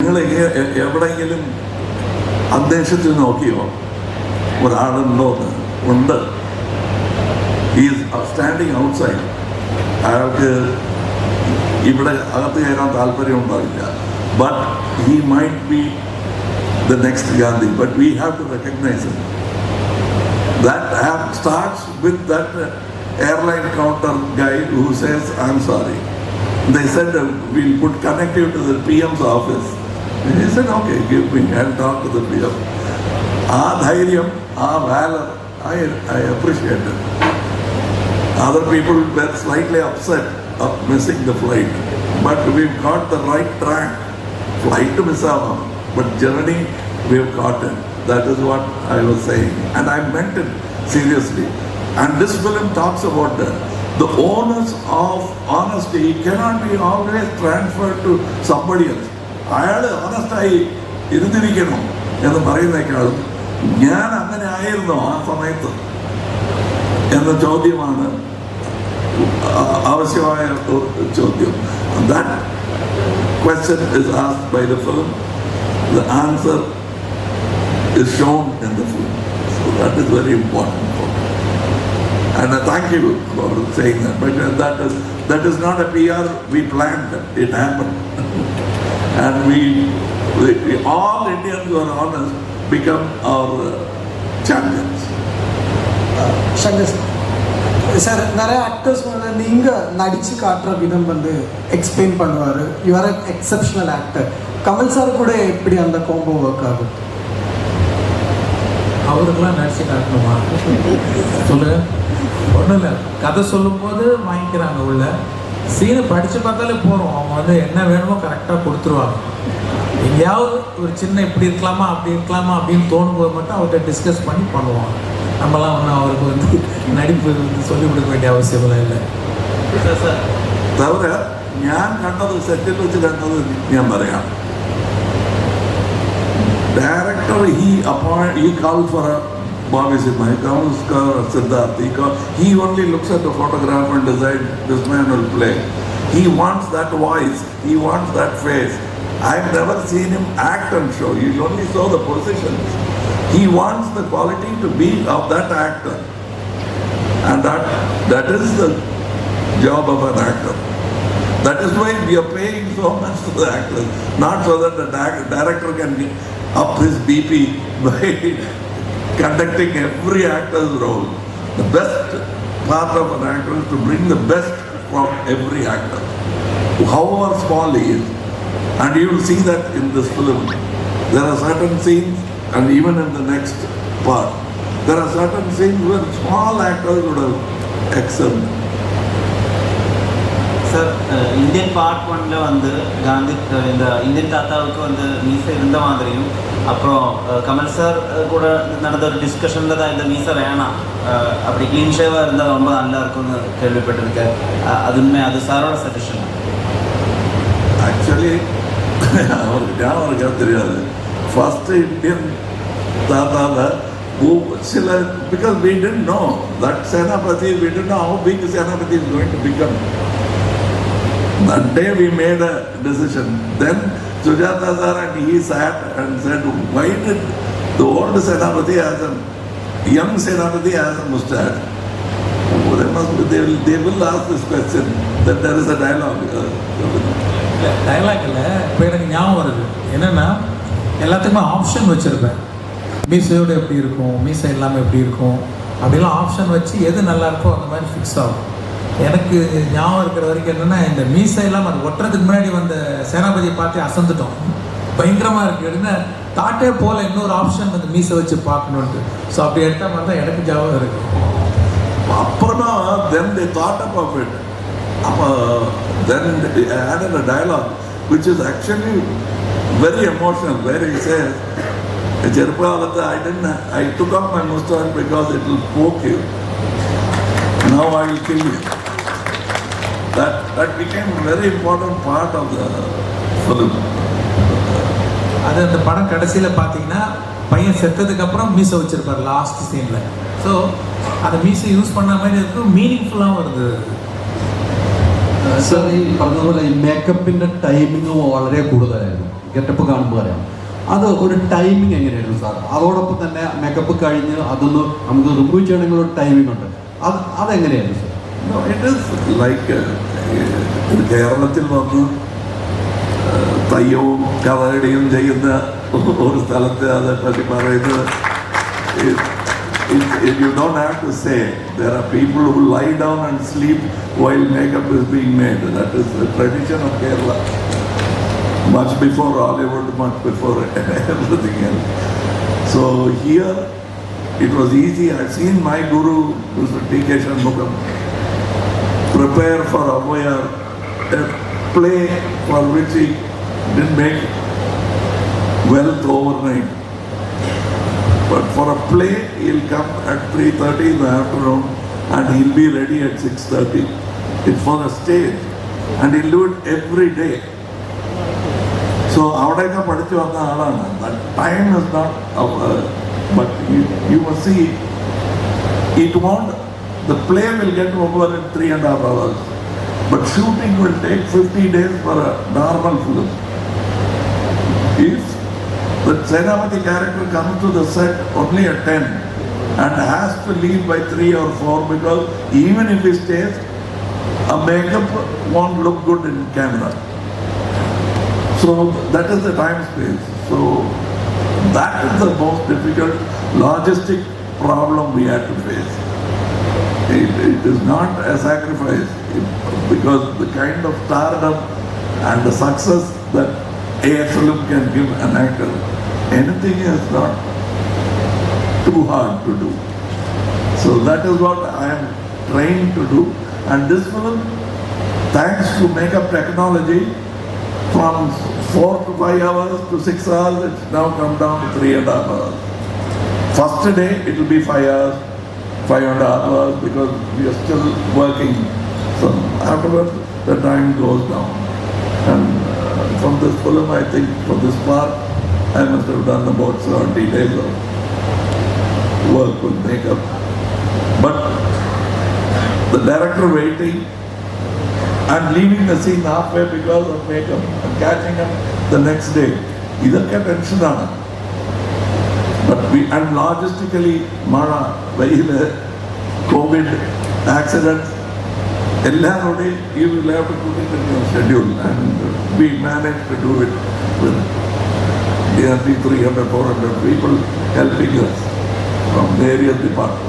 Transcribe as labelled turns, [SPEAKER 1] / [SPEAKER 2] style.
[SPEAKER 1] നിങ്ങൾ എവിടെയെങ്കിലും അന്വേഷിച്ച് നോക്കിയോ ഒരാളുണ്ടോന്ന്? ഉണ്ട്. Is standing outside. അയാൾക്ക് ഇവിടെ അകത്ത് കയറാൻ താല്പര്യം ഉണ്ടാവില്ല. But he might be the next Gandhi, but we have to recognize it. That starts with that airline counter guy who says, I'm sorry. They said, we'll connect you to the PM's office. He said, okay, give me, I'll talk to the PM. Dhairyam, valor, I appreciate it. Other people were slightly upset of missing the flight, but we've got the right track. Flight to miss out, but journey we have caught it. That is what I was saying, and I meant it seriously. And this film talks about the onus of honesty cannot be always transferred to somebody else. അയാൾ ഓണസ്റ്റായി ഇരുന്നിരിക്കണം എന്ന് പറയുന്നേക്കാളും ഞാൻ അങ്ങനെ ആയിരുന്നു ആ സമയത്ത് എന്ന ചോദ്യമാണ് ആവശ്യമായ ചോദ്യം. That question is asked by the film. The answer is shown in the film. So that is very important for me. And thank you for saying that. But that is not a PR. We planned it. It happened. And we all Indians who are honest become our champions.
[SPEAKER 2] Shankar sir, நிறைய actors வந்து நீங்கள் நடித்து காட்டுற விதம் வந்து explain பண்ணுவார். You are an exceptional actor. Kamal sir கூட எப்படி அந்த காம்போ ஒர்க் ஆகும்?
[SPEAKER 3] அவருக்கெல்லாம் நடிச்சு காட்டணுமா? சொல்லு. ஒன்றும் இல்லை, கதை சொல்லும்போது வாங்கிக்கிறாங்க. உள்ள சீனை படித்து பார்த்தாலே போகிறோம். அவங்க வந்து என்ன வேணுமோ கரெக்டாக கொடுத்துருவாங்க. எங்கேயாவது ஒரு சின்ன இப்படி இருக்கலாமா அப்படி இருக்கலாமா அப்படின்னு தோணும்போது மட்டும் அவர்கிட்ட டிஸ்கஸ் பண்ணி பண்ணுவாங்க. நம்மலாம் ஒன்றும் அவருக்கு வந்து நடிப்பு வந்து சொல்லிக் கொடுக்க வேண்டிய அவசியமெல்லாம் இல்லை.
[SPEAKER 1] தவிர ഞാൻ കണ്ടത് സെറ്റിൽ വെച്ച് കണ്ടത് ഞാൻ പറയാം. Director, he called for a Bobby Simha, he calls for Siddharth. He only looks at the photograph and decides this man will play. He wants that voice, he wants that face. I've never seen him act and show. You only saw the positions. He wants the quality to be of that actor, and that is the job of an actor. That is why we are paying so much to the actors, not so that the director can up his BP by conducting every actor's role. The best part of an actor is to bring the best from every actor, however small he is. And you will see that in this film. There are certain scenes, and even in the next part, there are certain scenes where small actors would have excelled.
[SPEAKER 4] Sir, Indian part 1ல வந்து காந்தி இந்த Indian தாத்தாவுக்கு வந்து மீசை இருந்த மாதிரியும், அப்புறம் Kamal sir கூட நடந்த ஒரு டிஸ்கஷனில் தான் இந்த மீசை வேணாம், அப்படி க்ளீன் ஷேவாக இருந்தால் ரொம்ப நல்லா இருக்கும்னு கேள்விப்பட்டிருக்கேன். அது உண்மை? அது சாரோட சஜஷன்?
[SPEAKER 1] ஆக்சுவலி அவருக்கு தெரியாது. ஃபர்ஸ்ட் இந்தியன் தாத்தாவில் சில, because we didn't know that Senapati, we didn't know how big Senapati is going to become. That day we made a decision. Then Sujata sir and he sat and said, why did the old Senapati has a young Senapati has a mustache? They will ask this question. That there is a dialogue.
[SPEAKER 3] Dialogue இல்லை, இப்போ எனக்கு ஞாபகம் வருது. என்னென்னா, எல்லாத்துக்குமே option வச்சுருப்பேன். மீசையோடு எப்படி இருக்கும், மீசை இல்லாமல் எப்படி இருக்கும், அப்படிலாம் ஆப்ஷன் வச்சு எது நல்லா இருக்கோ அந்த மாதிரி ஃபிக்ஸ் ஆகும். எனக்கு ஞாபகம் இருக்கிற வரைக்கும் என்னென்னா, இந்த மீசை இல்லாமல் அது ஒட்டுறதுக்கு முன்னாடி வந்த சேனாபதியை பார்த்து அசந்துட்டோம். பயங்கரமாக இருக்குது. என்ன தாட்டே போல் இன்னொரு ஆப்ஷன் அந்த மீசை வச்சு பார்க்கணுன்ட்டு. ஸோ அப்படி எடுத்தால் மாதிரி தான் எனக்கு ஞாபகம் இருக்குது.
[SPEAKER 1] அப்புறமா then they thought about it. Then they added a dialogue which is actually very emotional, where he says, I took off my mustache because it will poke you. Now I will kill you. That became a very important part of the film.
[SPEAKER 3] அது அந்த படம் கடைசியில் பார்த்தீங்கன்னா பையன் செத்ததுக்கப்புறம் மீசை வச்சுருப்பார் last சீனில். So அந்த மீசை யூஸ் பண்ண மாதிரி இருக்கும், மீனிங்ஃபுல்லாகவும் வருது.
[SPEAKER 5] സാർ, ഈ പറഞ്ഞതുപോലെ ഈ മേക്കപ്പിൻ്റെ ടൈമിങ് വളരെ കൂടുതലായിരുന്നു. ഗെറ്റപ്പ് കാണുമ്പോൾ അറിയാം. അത് ഒരു ടൈമിംഗ് എങ്ങനെയായിരുന്നു സാർ? അതോടൊപ്പം തന്നെ മേക്കപ്പ് കഴിഞ്ഞ് അതൊന്ന് നമുക്ക് റിമൂവ് ചെയ്യണമെങ്കിൽ ഒരു ടൈമിംഗ് ഉണ്ട്. അതെങ്ങനെയായിരുന്നു sir?
[SPEAKER 1] No, it is like കേരളത്തിൽ വന്ന് തയ്യവും കഥകളിയും ചെയ്യുന്ന ഒരു സ്ഥലത്ത് അതേപ്പറ്റി പറയുന്നത്, you don't have to say. There are people who lie down and sleep while makeup is being made. That is the tradition of Kerala. Much before Hollywood, much before everything else. So here it was easy. I've seen my guru, Mr. T.K. Shanmugam, prepare for Avoyar a play for which he didn't make wealth overnight. But for a play, he'll come at 3:30 in the afternoon and he'll be ready at 6:30. It's for a stage and he'll do it every day. So avodekka padichu vanna aalana. That time is not, but you must see, it won't, the play will get over in 3.5 hours. But shooting will take 50 days for a normal film. If the Senapati character comes to the set only at 10 and has to leave by 3 or 4, because even if he stays, a makeup won't look good in camera. So that is the time space. So that is the most difficult logistic problem we had to face. It is not a sacrifice, because the kind of stardom and the success that a film can give an actor, anything is not too hard to do. So that is what I am trained to do. And this film, thanks to makeup technology, from 4 to 5 hours to 6 hours, it's now come down to 3.5 hours. First day it will be 5 hours, 5.5 hours, because we are still working. So afterwards the time goes down. And from this film, I think for this part, I must have done about 70 days of work with makeup. But the director waiting and leaving the scene halfway because of makeup and catching him the next day, idakka tension aanu. But we, and logistically, Mara, Vail, COVID, accidents, everybody, you will have to put it in your schedule, and we managed to do it with nearly 300, 400 people helping us from various departments.